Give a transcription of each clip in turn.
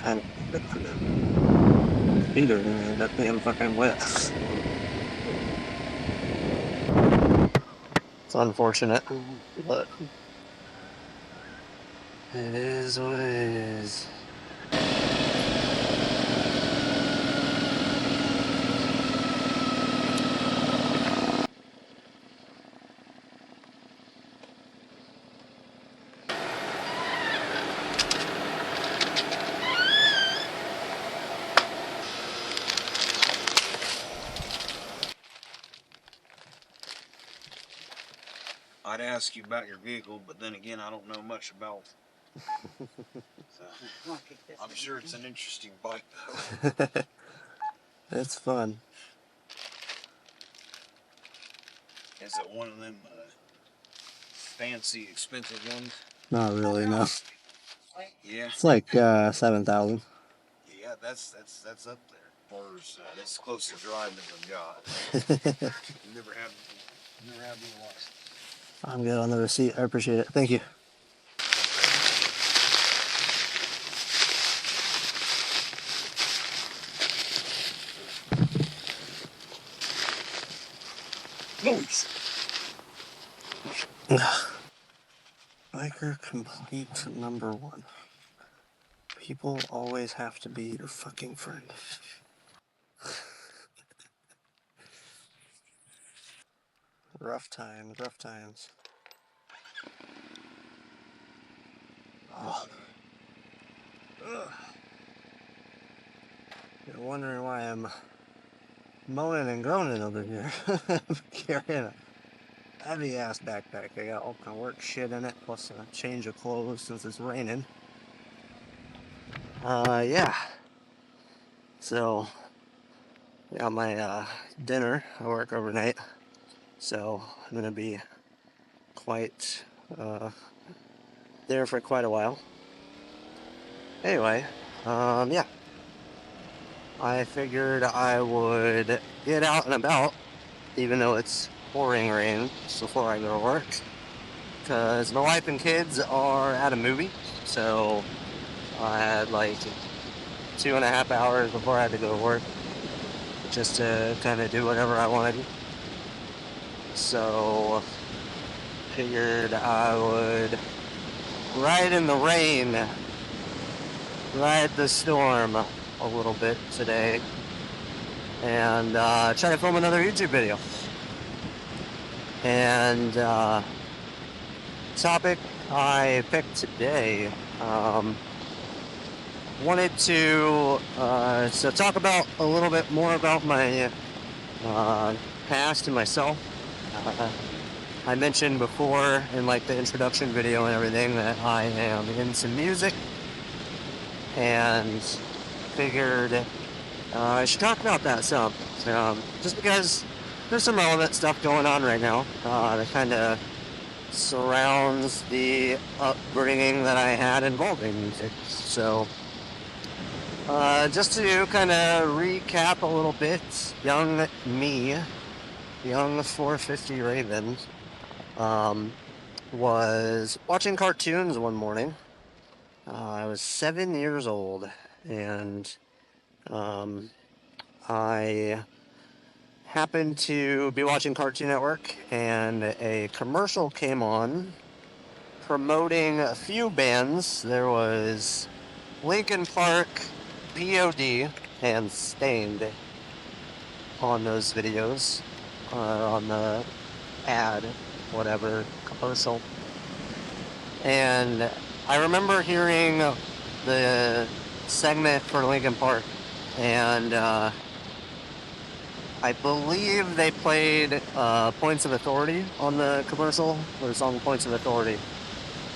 kind of either. That damn fucking wet. It's unfortunate, but it is what it is. I'd ask you about your vehicle, but then again, I don't know much about. So, I'm sure it's an interesting bike, though. It's fun. Is it one of them fancy, expensive ones? Not really, no. Yeah. It's like 7,000. Yeah, that's up there. Or that's close to driving as I've got. Never had one once. I'm good on the receipt. I appreciate it. Thank you. Biker complaint number 1. People always have to be your fucking friend. Rough times, rough times. Oh. You're wondering why I'm moaning and groaning over here. I'm carrying a heavy ass backpack. I got all kind of work shit in it, plus a change of clothes since it's raining. Yeah. So, I got my dinner. I work overnight, so I'm gonna be quite there for quite a while. Anyway, yeah. I figured I would get out and about, even though it's pouring rain, before I go to work. Because my wife and kids are at a movie, so I had like 2.5 hours before I had to go to work, just to kind of do whatever I wanted. So, figured I would ride in the rain, ride the storm a little bit today, and try to film another YouTube video. And topic I picked today, wanted to talk about a little bit more about my past and myself. I mentioned before in like the introduction video and everything that I am into music, and figured I should talk about that some. Just because there's some relevant stuff going on right now that kind of surrounds the upbringing that I had involving music. So, just to kind of recap a little bit, young me, young 450 Raven, was watching cartoons one morning. I was 7 years old, and I happened to be watching Cartoon Network, and a commercial came on promoting a few bands. There was Linkin Park, POD, and Stained on those videos, on the ad, whatever, commercial. And I remember hearing the segment for Linkin Park, and I believe they played Points of Authority on the commercial, or the song Points of Authority.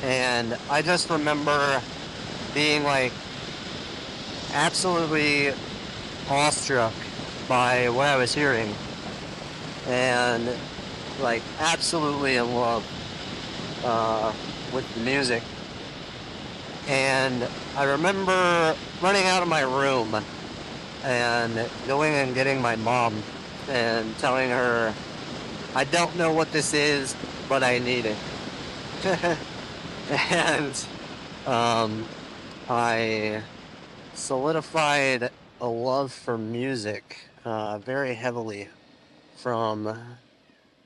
And I just remember being like absolutely awestruck by what I was hearing, and like absolutely in love with the music. And I remember running out of my room and going and getting my mom and telling her, I don't know what this is, but I need it. And I solidified a love for music very heavily from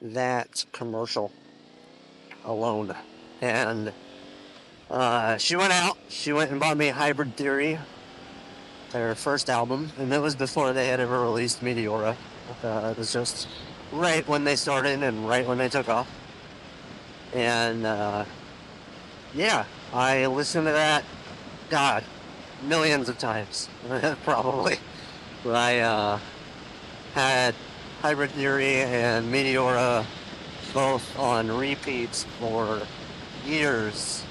that commercial alone. And she went out, she went and bought me Hybrid Theory, their first album, and it was before they had ever released Meteora. It was just right when they started and right when they took off. And yeah, I listened to that, God, millions of times, probably. I had Hybrid Theory and Meteora both on repeats for years.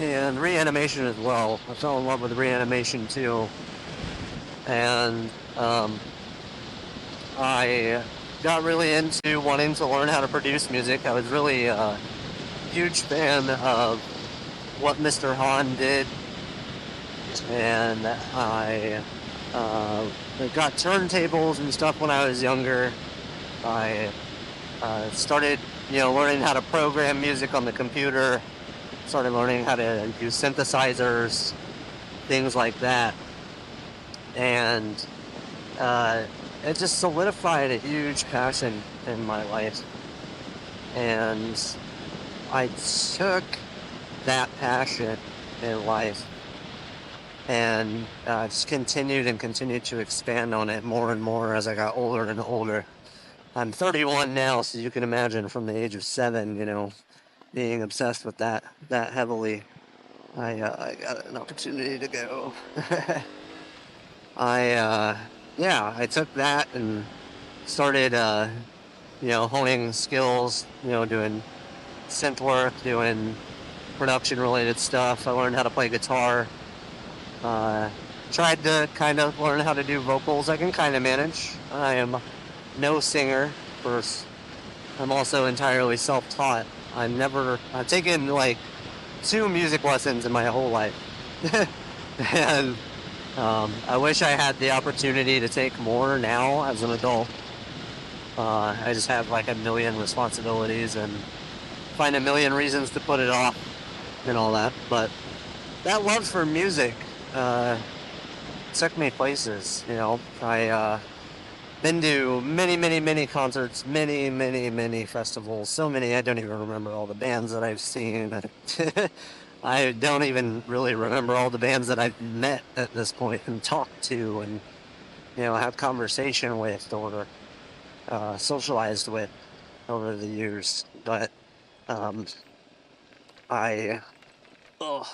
And Reanimation as well. I fell in love with Reanimation too. And I got really into wanting to learn how to produce music. I was really a huge fan of what Mr. Hahn did. And I got turntables and stuff when I was younger. I started, learning how to program music on the computer. Started learning how to use synthesizers, things like that. And it just solidified a huge passion in my life. And I took that passion in life and just continued to expand on it more and more as I got older and older. I'm 31 now, so you can imagine from the age of 7, being obsessed with that heavily. I got an opportunity to go. I took that and started, honing skills, doing synth work, doing production related stuff. I learned how to play guitar. Tried to kind of learn how to do vocals. I can kind of manage. I am no singer. First, I'm also entirely self-taught. I've taken like 2 music lessons in my whole life. And I wish I had the opportunity to take more now as an adult. I just have like a million responsibilities and find a million reasons to put it off and all that. But that love for music took me places, I been to many, many, many concerts, many, many, many festivals. So many I don't even remember all the bands that I've seen. I don't even really remember all the bands that I've met at this point and talked to and, had conversation with or socialized with over the years. But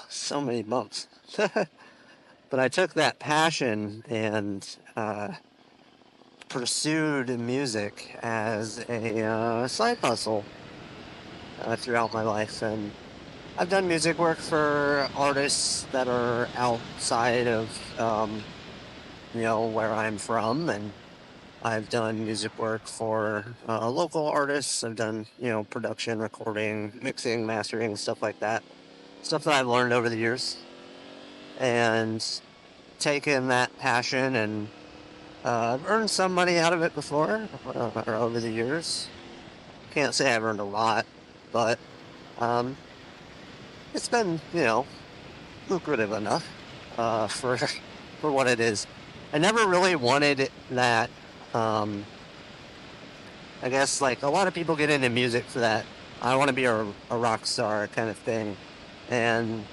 so many bumps. But I took that passion and pursued music as a side hustle throughout my life. And I've done music work for artists that are outside of, where I'm from. And I've done music work for local artists. I've done, production, recording, mixing, mastering, stuff like that. Stuff that I've learned over the years. And taken that passion and I've earned some money out of it before over the years. Can't say I've earned a lot, but it's been, lucrative enough for for what it is. I never really wanted that. I guess like a lot of people get into music for that. I want to be a rock star kind of thing, and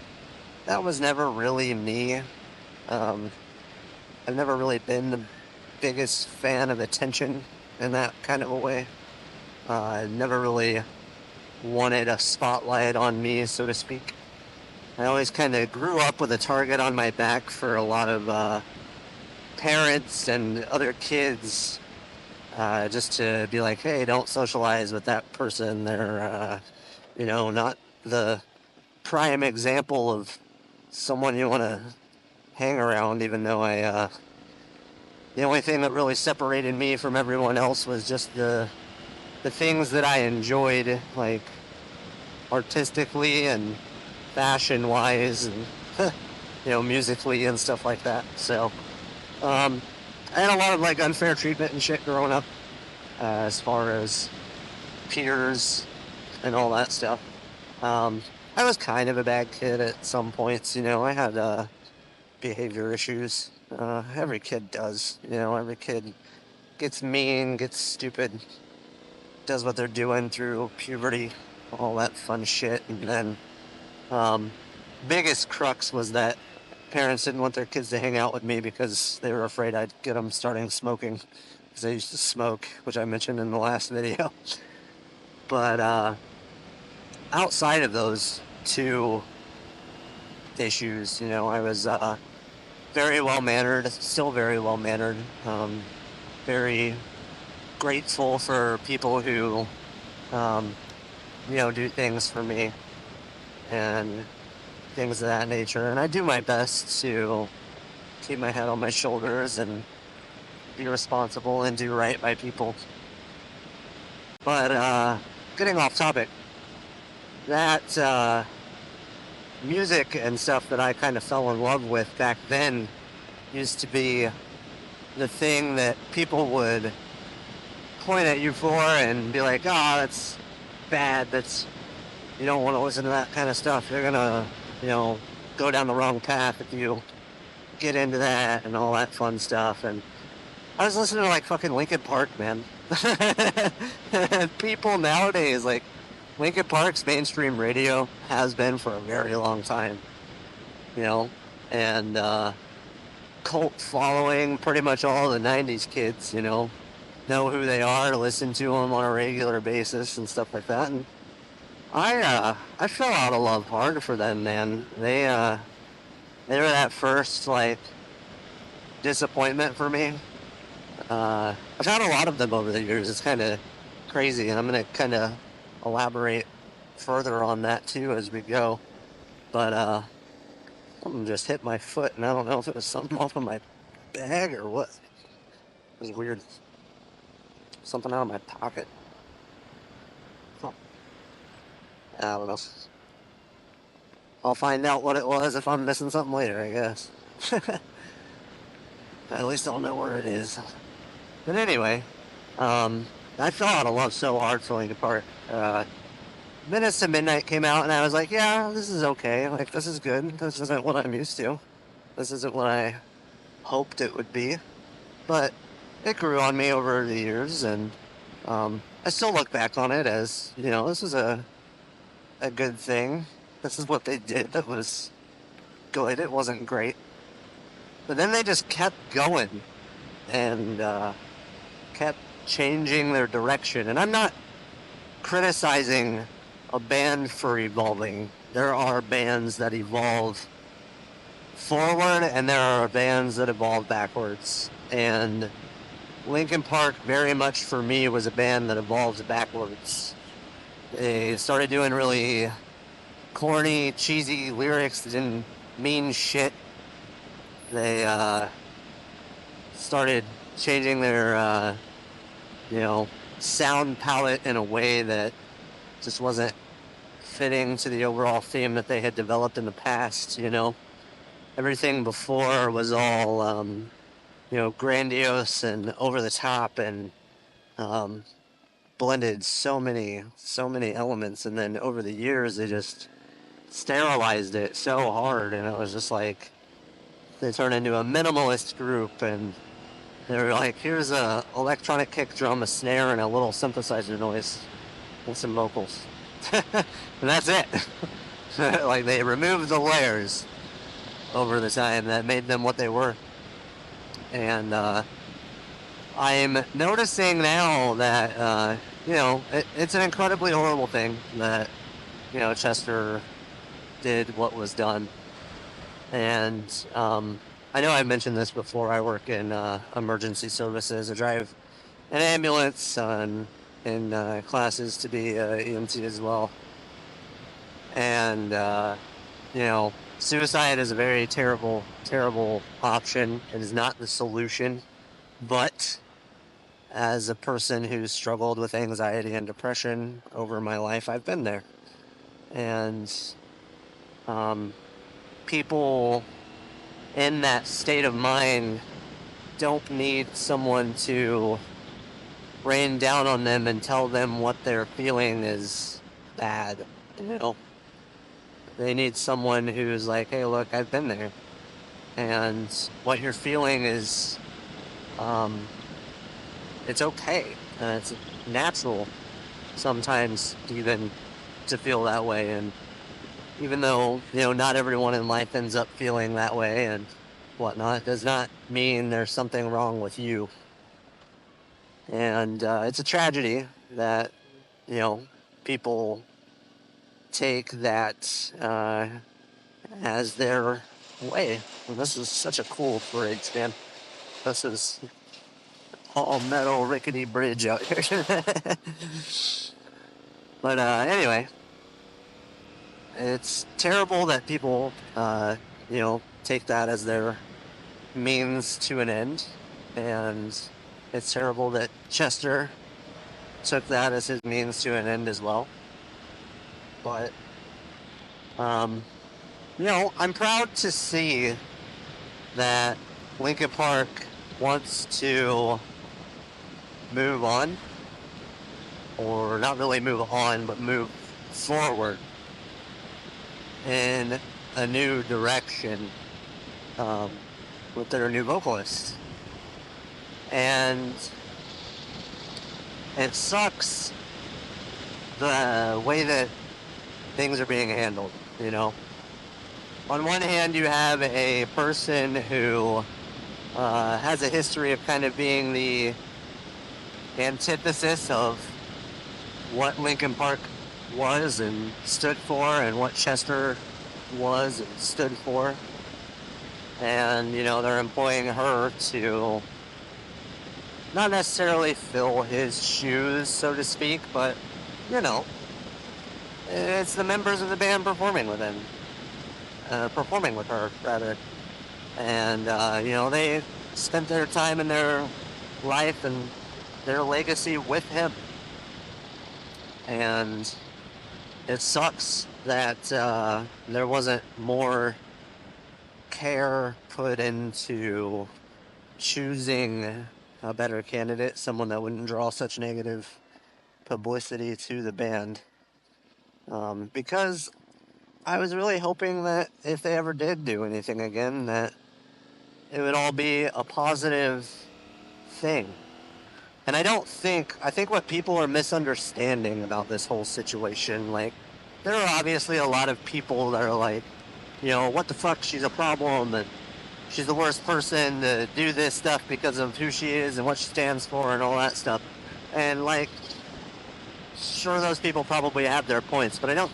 that was never really me. I've never really been the biggest fan of attention in that kind of a way. I never really wanted a spotlight on me, so to speak. I always kind of grew up with a target on my back for a lot of parents and other kids, just to be like, hey, don't socialize with that person. They're, not the prime example of someone you want to hang around, even though the only thing that really separated me from everyone else was just the things that I enjoyed, like artistically and fashion wise and musically and stuff like that. So I had a lot of like unfair treatment and shit growing up, as far as peers and all that stuff. I was kind of a bad kid at some points. I had behavior issues. Every kid does. Every kid gets mean, gets stupid, does what they're doing through puberty, all that fun shit. And then, um, biggest crux was that parents didn't want their kids to hang out with me because they were afraid I'd get them starting smoking. Because I used to smoke, which I mentioned in the last video. But outside of those two issues, I was very well mannered, still very well mannered, very grateful for people who, um, do things for me and things of that nature. And I do my best to keep my head on my shoulders and be responsible and do right by people. But getting off topic, that music and stuff that I kind of fell in love with back then used to be the thing that people would point at you for and be like, oh, that's bad, you don't want to listen to that kind of stuff, you're gonna, go down the wrong path if you get into that and all that fun stuff. And I was listening to like fucking Linkin Park, man. People nowadays, like, Linkin Park's mainstream radio has been for a very long time, and cult following. Pretty much all the 90s kids, know who they are, listen to them on a regular basis and stuff like that. And I fell out of love hard for them, man. They were that first, like, disappointment for me. I've had a lot of them over the years. It's kind of crazy, and I'm going to kind of elaborate further on that too as we go. But something just hit my foot, and I don't know if it was something off of my bag or what. It was weird. Something out of my pocket. Huh. I don't know. I'll find out what it was if I'm missing something later, I guess. At least I'll know where it is. But anyway, I fell out of love so hard for Linkin Park. Minutes to Midnight came out, and I was like, yeah, this is okay. Like, this is good. This isn't what I'm used to. This isn't what I hoped it would be. But it grew on me over the years, and I still look back on it as, this was a good thing. This is what they did that was good. It wasn't great. But then they just kept going and kept changing their direction. And I'm not criticizing a band for evolving. There are bands that evolve forward, and there are bands that evolve backwards. And Linkin Park, very much for me, was a band that evolved backwards. They started doing really corny, cheesy lyrics that didn't mean shit. They started changing their, sound palette in a way that just wasn't fitting to the overall theme that they had developed in the past. Everything before was all, grandiose and over the top, and blended so many elements. And then over the years, they just sterilized it so hard, and it was just like they turned into a minimalist group, and they were like, here's a electronic kick drum, a snare, and a little synthesizer noise, and some vocals. And that's it. Like, they removed the layers over the time that made them what they were. And I'm noticing now that, it's an incredibly horrible thing that, Chester did what was done. And I know I've mentioned this before. I work in emergency services. I drive an ambulance in classes to be EMT as well. And, suicide is a very terrible, terrible option. It is not the solution. But as a person who's struggled with anxiety and depression over my life, I've been there. And people in that state of mind don't need someone to rain down on them and tell them what they're feeling is bad. They need someone who's like, hey, look, I've been there. and what you're feeling is, um, it's okay. It's natural sometimes even to feel that way. And even though, not everyone in life ends up feeling that way and whatnot, does not mean there's something wrong with you. And it's a tragedy that, you know, people take that as their way. And this is such a cool bridge, man. This is all metal rickety bridge out here. But anyway, it's terrible that people, take that as their means to an end. And it's terrible that Chester took that as his means to an end as well. But, I'm proud to see that Linkin Park wants to move on, or not really move on, but move forward in a new direction um, with their new vocalist. And it sucks the way that things are being handled, On one hand, you have a person who has a history of kind of being the antithesis of what Linkin Park was and stood for, and what Chester was and stood for. And, they're employing her to not necessarily fill his shoes, so to speak, but, it's the members of the band performing with him. Performing with her, rather. And, they spent their time in their life and their legacy with him. And it sucks that there wasn't more care put into choosing a better candidate, someone that wouldn't draw such negative publicity to the band. Because I was really hoping that if they ever did do anything again, that it would all be a positive thing. And I think what people are misunderstanding about this whole situation, like, there are obviously a lot of people that are like, what the fuck, she's a problem, and she's the worst person to do this stuff because of who she is and what she stands for and all that stuff. And, like, sure, those people probably have their points, but I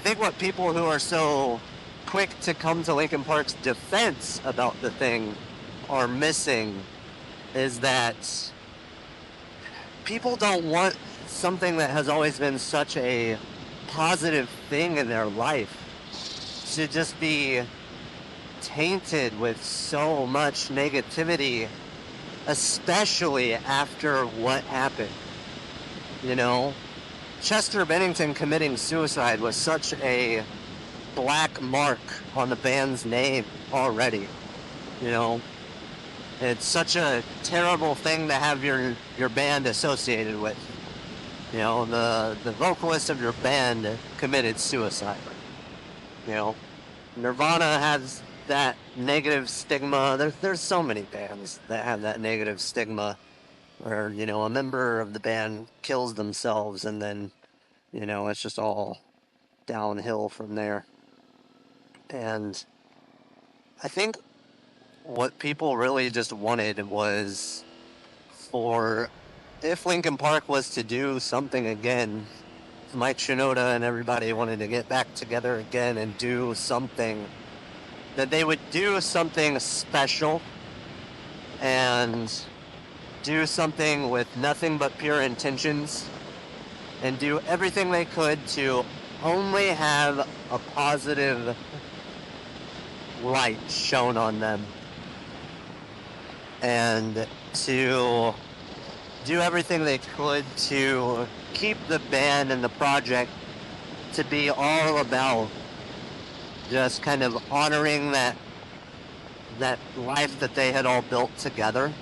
think what people who are so quick to come to Linkin Park's defense about the thing are missing is that people don't want something that has always been such a positive thing in their life to just be tainted with so much negativity, especially after what happened. Chester Bennington committing suicide was such a black mark on the band's name already. It's such a terrible thing to have your band associated with. The vocalist of your band committed suicide. Nirvana has that negative stigma. There's so many bands that have that negative stigma where, a member of the band kills themselves and then, it's just all downhill from there. And I think what people really just wanted was for, if Linkin Park was to do something again, if Mike Shinoda and everybody wanted to get back together again and do something, that they would do something special and do something with nothing but pure intentions and do everything they could to only have a positive light shown on them and to do everything they could to keep the band and the project to be all about just kind of honoring that life that they had all built together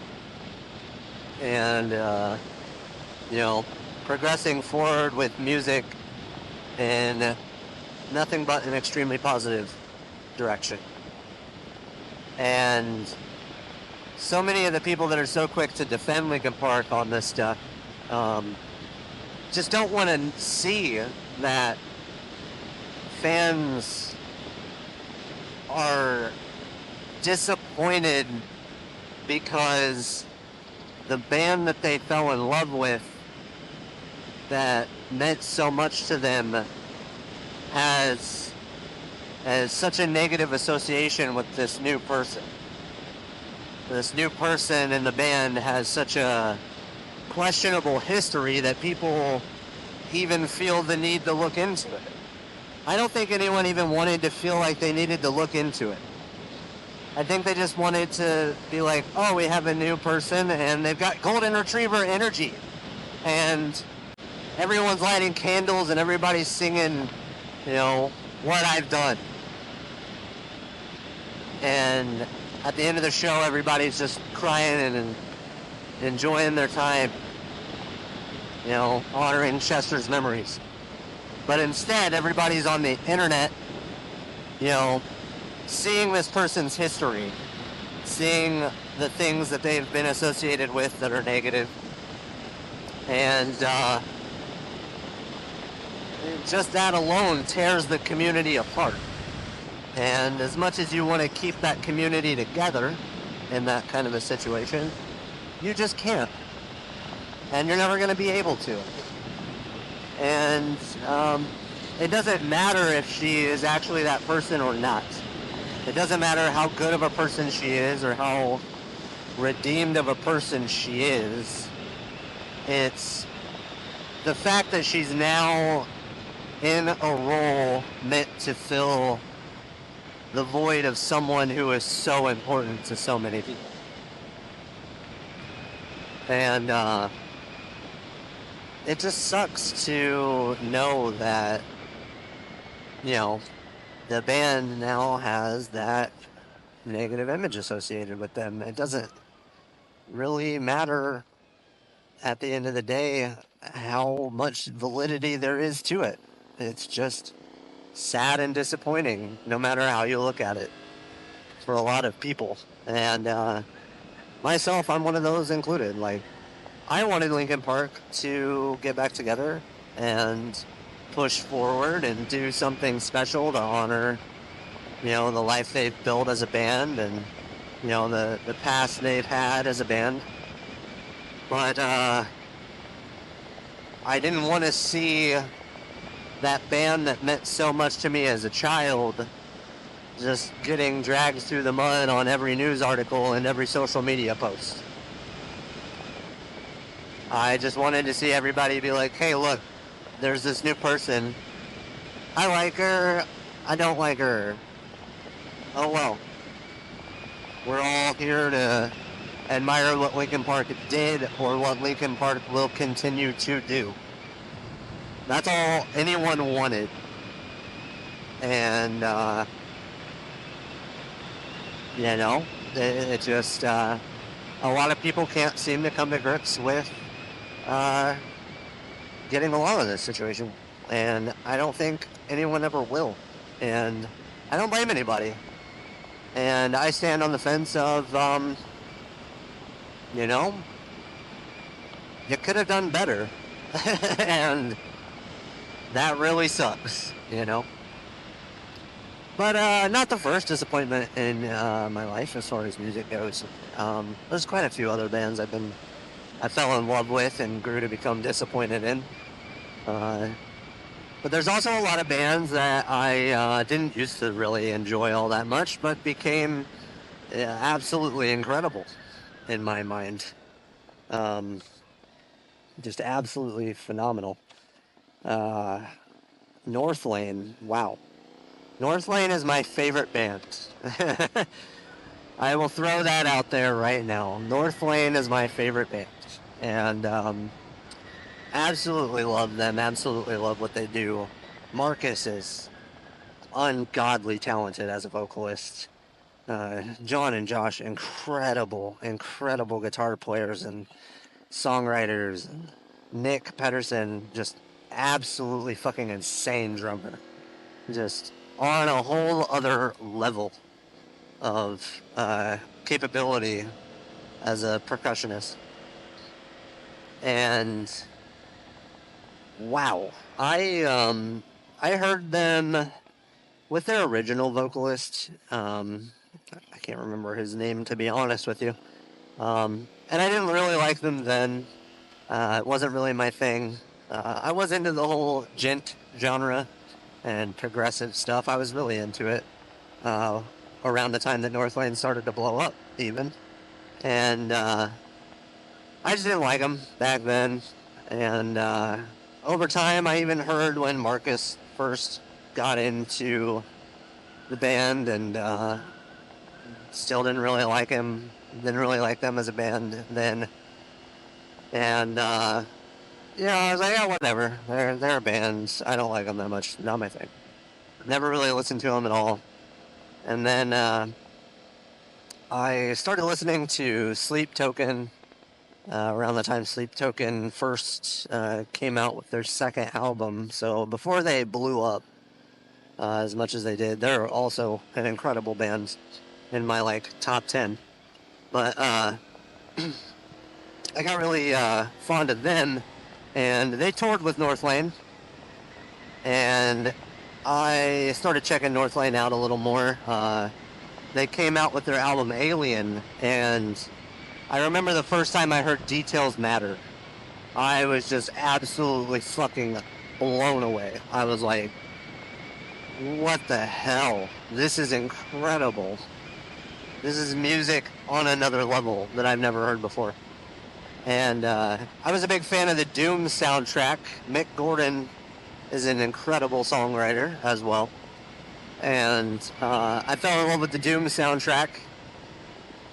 and progressing forward with music in nothing but an extremely positive direction. And so many of the people that are so quick to defend Linkin Park on this stuff um, just don't want to see that fans are disappointed because the band that they fell in love with that meant so much to them has such a negative association with this new person. This new person in the band has such a questionable history that people even feel the need to look into it. I don't think anyone even wanted to feel like they needed to look into it. I think they just wanted to be like, oh, we have a new person and they've got golden retriever energy. And everyone's lighting candles and everybody's singing, what I've done. And at the end of the show, everybody's just crying and enjoying their time, honoring Chester's memories. But instead, everybody's on the internet, seeing this person's history, seeing the things that they've been associated with that are negative, and just that alone tears the community apart. And as much as you want to keep that community together in that kind of a situation, you just can't. And you're never going to be able to. And it doesn't matter if she is actually that person or not. It doesn't matter how good of a person she is or how redeemed of a person she is. It's the fact that she's now in a role meant to fill the void of someone who is so important to so many people. And it just sucks to know that, the band now has that negative image associated with them. It doesn't really matter at the end of the day how much validity there is to it. It's just sad and disappointing, no matter how you look at it, for a lot of people. And myself, I'm one of those included. Like, I wanted Linkin Park to get back together and push forward and do something special to honor, the life they've built as a band and, the past they've had as a band. But I didn't want to see that band that meant so much to me as a child just getting dragged through the mud on every news article and every social media post. I just wanted to see everybody be like, hey, look, there's this new person. I like her. I don't like her. Oh, well. We're all here to admire what Linkin Park did or what Linkin Park will continue to do. That's all anyone wanted. And, it just, a lot of people can't seem to come to grips with getting along in this situation. And I don't think anyone ever will. And I don't blame anybody. And I stand on the fence of, you could have done better. And that really sucks, But not the first disappointment in my life as far as music goes. There's quite a few other bands I fell in love with and grew to become disappointed in. But there's also a lot of bands that I didn't used to really enjoy all that much, but became absolutely incredible in my mind. Just absolutely phenomenal. North Lane, wow. North Lane is my favorite band. I will throw that out there right now. North Lane is my favorite band. And absolutely love them. Absolutely love what they do. Marcus is ungodly talented as a vocalist. John and Josh, incredible guitar players and songwriters. Nick Pedersen, just absolutely fucking insane drummer. Just on a whole other level. of capability as a percussionist. And wow, I heard them with their original vocalist. I can't remember his name, to be honest with you. And I didn't really like them then. It wasn't really my thing. I was into the whole gent genre and progressive stuff. I was really into it uh, around the time that Northlane started to blow up, even. And I just didn't like them back then. And over time, I even heard when Marcus first got into the band, and still didn't really like him. Didn't really like them as a band then. And yeah, I was like, yeah, whatever. They're a band. I don't like them that much. Not my thing. Never really listened to them at all. And then I started listening to Sleep Token around the time Sleep Token first came out with their second album. So before they blew up as much as they did, they're also an incredible band in my like top 10. But I got really fond of them, and they toured with Northlane, and I started checking Northlane out a little more. They came out with their album Alien, and I remember the first time I heard Details Matter. I was just absolutely fucking blown away. I was like, what the hell? This is incredible. This is music on another level that I've never heard before. And I was a big fan of the Doom soundtrack. Mick Gordon is an incredible songwriter as well. And I fell in love with the Doom soundtrack.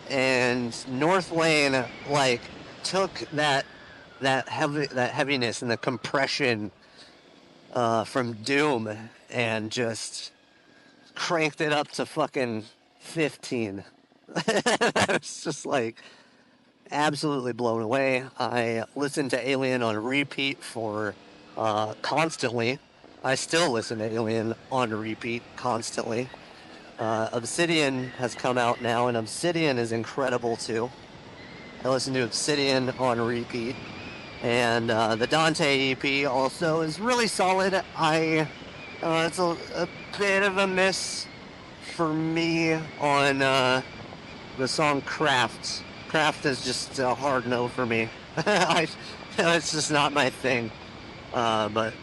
And Northlane like took that heaviness and the compression from Doom and just cranked it up to fucking 15. I was just like absolutely blown away. I listened to Alien on repeat for constantly. I still listen to Alien on repeat constantly. Obsidian has come out now, and Obsidian is incredible too. I listen to Obsidian on repeat, and the Dante EP also is really solid. It's a bit of a miss for me on the song Craft. Craft is just a hard no for me. It's just not my thing. But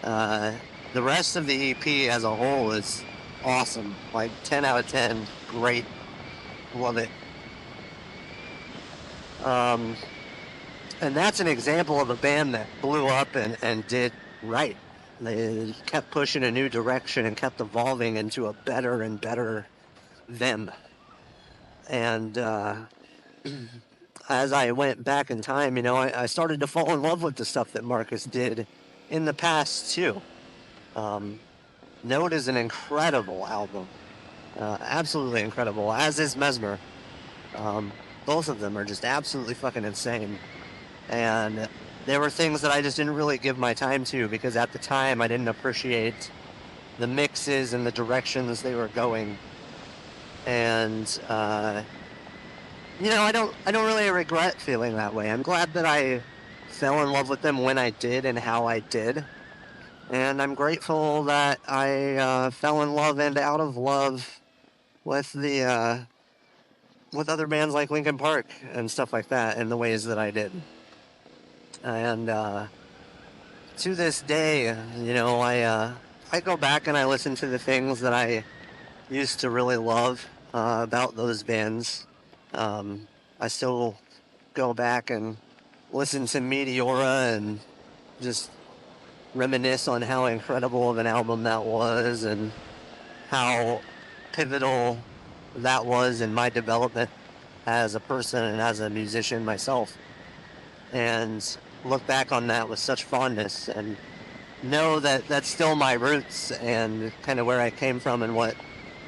the rest of the EP as a whole is awesome. Like 10 out of 10. Great. Love it. And that's an example of a band that blew up and did right. They kept pushing a new direction and kept evolving into a better and better them. And as I went back in time, I started to fall in love with the stuff that Marcus did in the past too. Note is an incredible album, absolutely incredible. As is Mesmer. Both of them are just absolutely fucking insane. And there were things that I just didn't really give my time to because at the time I didn't appreciate the mixes and the directions they were going. And I don't really regret feeling that way. I'm glad that I fell in love with them when I did and how I did. And I'm grateful that I fell in love and out of love with with other bands like Linkin Park and stuff like that in the ways that I did. And to this day, I go back and I listen to the things that I used to really love about those bands. I still go back and listen to Meteora and just reminisce on how incredible of an album that was and how pivotal that was in my development as a person and as a musician myself. And look back on that with such fondness and know that that's still my roots and kind of where I came from and what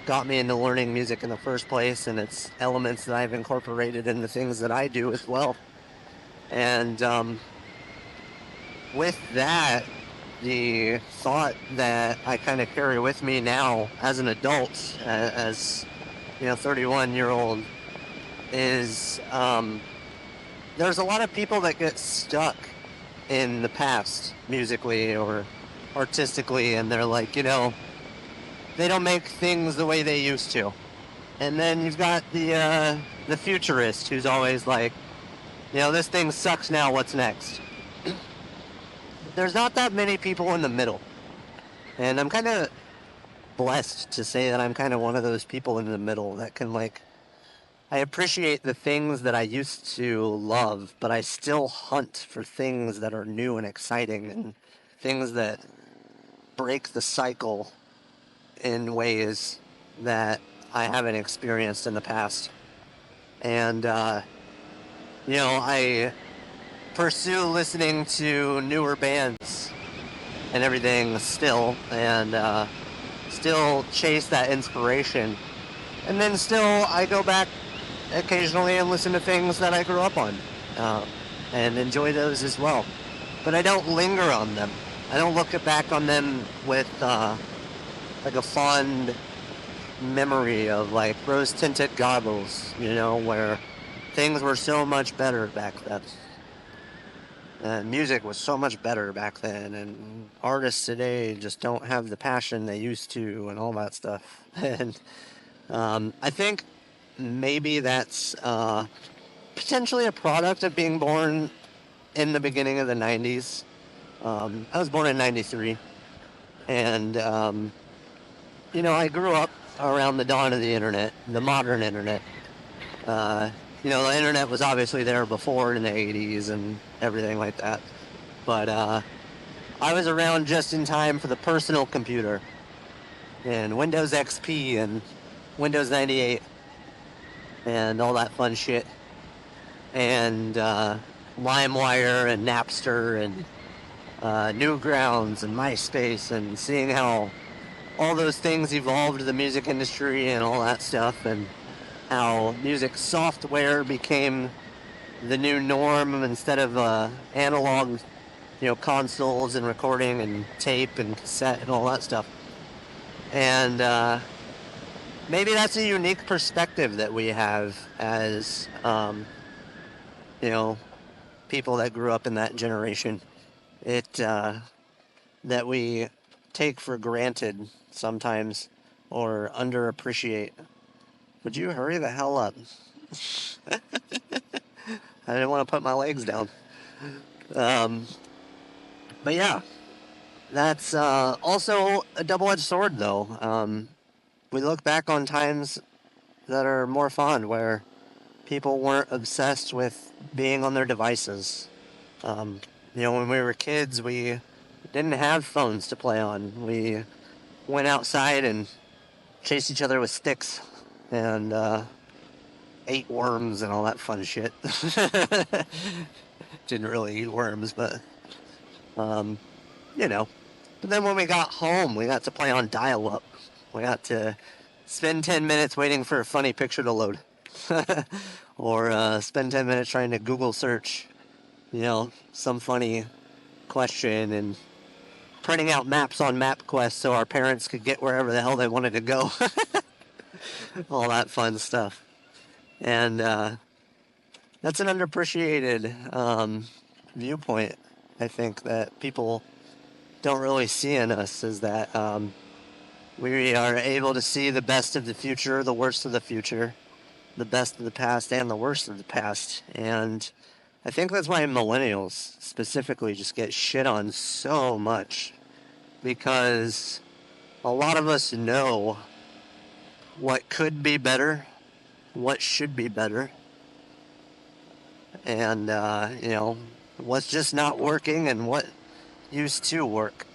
got me into learning music in the first place, and it's elements that I've incorporated in the things that I do as well. And with that, the thought that I kind of carry with me now as an adult, as 31-year-old is there's a lot of people that get stuck in the past musically or artistically, and they're like, they don't make things the way they used to. And then you've got the futurist who's always like, this thing sucks now. What's next? There's not that many people in the middle, and I'm kind of blessed to say that I'm kind of one of those people in the middle that can I appreciate the things that I used to love, but I still hunt for things that are new and exciting and things that break the cycle in ways that I haven't experienced in the past. And, I pursue listening to newer bands and everything still, and still chase that inspiration. And then still, I go back occasionally and listen to things that I grew up on, and enjoy those as well. But I don't linger on them. I don't look back on them with a fond memory of rose-tinted goggles, where things were so much better back then. And music was so much better back then, and artists today just don't have the passion they used to, and all that stuff. And I think maybe that's potentially a product of being born in the beginning of the 90s. I was born in 93, and, I grew up around the dawn of the internet, the modern internet. The internet was obviously there before in the 80s and everything like that. But I was around just in time for the personal computer and Windows XP and Windows 98 and all that fun shit. And LimeWire and Napster and Newgrounds and MySpace, and seeing how all those things evolved the music industry and all that stuff, and how music software became the new norm instead of analog, consoles and recording and tape and cassette and all that stuff. And maybe that's a unique perspective that we have as, people that grew up in that generation. That we take for granted sometimes or underappreciate. Would you hurry the hell up? I didn't want to put my legs down. But yeah, that's also a double-edged sword, though. We look back on times that are more fond, where people weren't obsessed with being on their devices. When we were kids, we didn't have phones to play on. We went outside and chased each other with sticks and ate worms and all that fun shit. Didn't really eat worms, but But then when we got home, we got to play on dial-up. We got to spend 10 minutes waiting for a funny picture to load. Or spend 10 minutes trying to Google search, some funny question, and printing out maps on MapQuest so our parents could get wherever the hell they wanted to go. All that fun stuff. And that's an underappreciated viewpoint, I think, that people don't really see in us, is that we are able to see the best of the future, the worst of the future, the best of the past, and the worst of the past. And I think that's why millennials specifically just get shit on so much, because a lot of us know what could be better, what should be better, and what's just not working and what used to work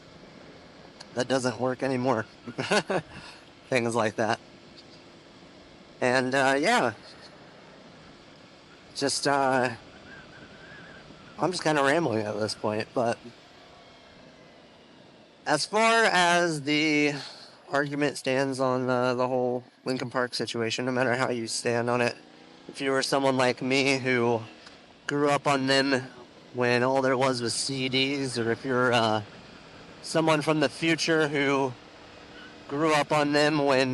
that doesn't work anymore. Things like that. And just I'm just kind of rambling at this point, but as far as the argument stands on the whole Linkin Park situation, no matter how you stand on it, if you were someone like me who grew up on them when all there was CDs, or if you're someone from the future who grew up on them when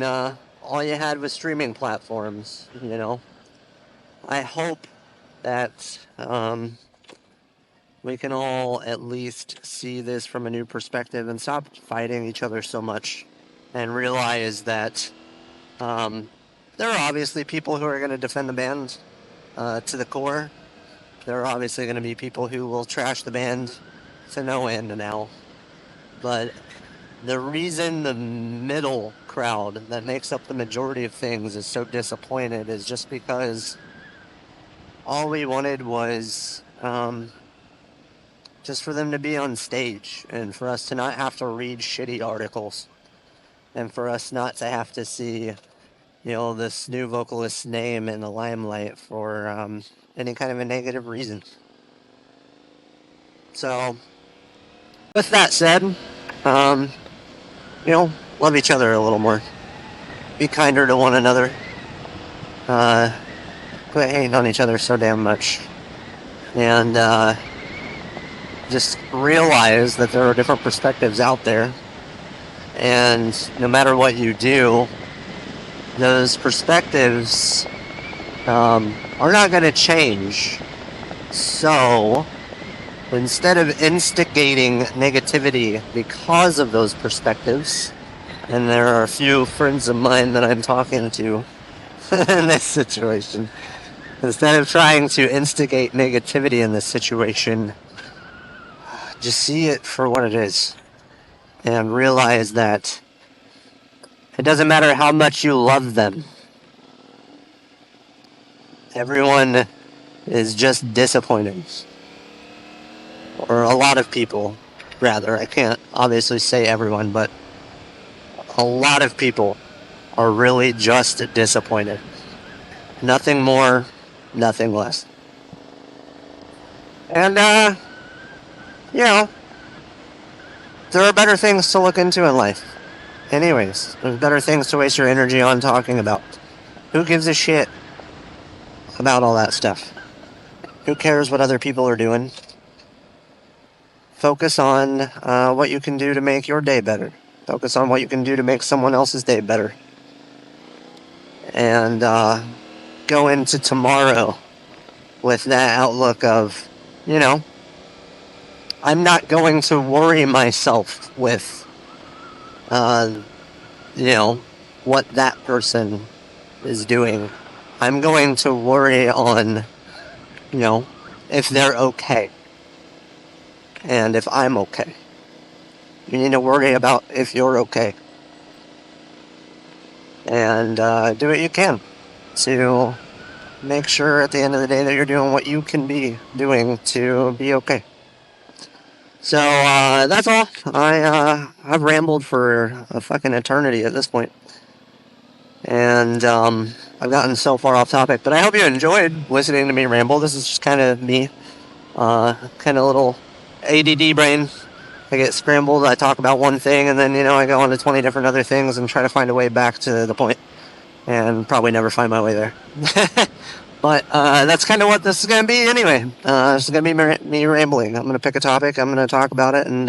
all you had was streaming platforms, you know. I hope that we can all at least see this from a new perspective and stop fighting each other so much and realize that um, there are obviously people who are going to defend the band to the core. There are obviously going to be people who will trash the band to no end now. But the reason the middle crowd that makes up the majority of things is so disappointed is just because all we wanted was just for them to be on stage and for us to not have to read shitty articles and for us not to have to see, this new vocalist's name in the limelight for any kind of a negative reason. So, with that said, um, love each other a little more. Be kinder to one another. Uh, Quit hating on each other so damn much. And just realize that there are different perspectives out there. And no matter what you do, those perspectives are not going to change. So, instead of instigating negativity because of those perspectives, and there are a few friends of mine that I'm talking to in this situation, instead of trying to instigate negativity in this situation, just see it for what it is and realize that it doesn't matter how much you love them. Everyone is just disappointed. Or a lot of people, rather. I can't obviously say everyone, but a lot of people are really just disappointed. Nothing more, nothing less. And, there are better things to look into in life. Anyways, there's better things to waste your energy on talking about. Who gives a shit about all that stuff? Who cares what other people are doing? Focus on what you can do to make your day better. Focus on what you can do to make someone else's day better. And go into tomorrow with that outlook of, I'm not going to worry myself with, what that person is doing. I'm going to worry on, if they're okay. And if I'm okay. You need to worry about if you're okay. And do what you can to make sure at the end of the day that you're doing what you can be doing to be okay. So that's all. I've rambled for a fucking eternity at this point. And I've gotten so far off topic. But I hope you enjoyed listening to me ramble. This is just kind of me. Kind of little ADD brain. I get scrambled, I talk about one thing, and then, I go on to 20 different other things and try to find a way back to the point. And probably never find my way there. But that's kind of what this is going to be anyway. This is going to be me rambling. I'm going to pick a topic, I'm going to talk about it, and,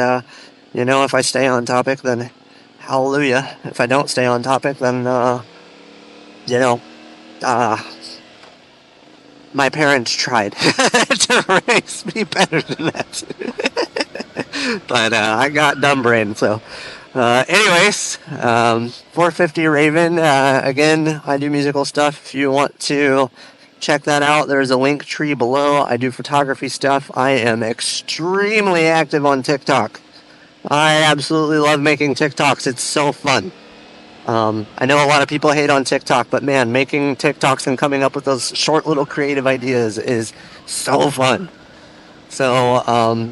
if I stay on topic, then hallelujah. If I don't stay on topic, then, my parents tried to raise me better than that. But I got dumb brain, so. Anyways, 450 Raven. Again, I do musical stuff. If you want to check that out, there's a link tree below. I do photography stuff. I am extremely active on TikTok. I absolutely love making TikToks. It's so fun. I know a lot of people hate on TikTok, but man, making TikToks and coming up with those short little creative ideas is so fun. So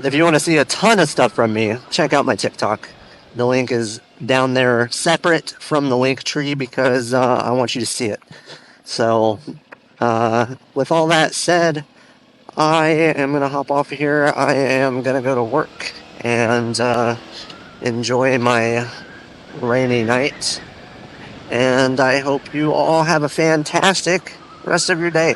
if you want to see a ton of stuff from me, check out my TikTok. The link is down there separate from the link tree because I want you to see it. So with all that said, I am going to hop off here. I am going to go to work and enjoy my rainy night. And I hope you all have a fantastic rest of your day.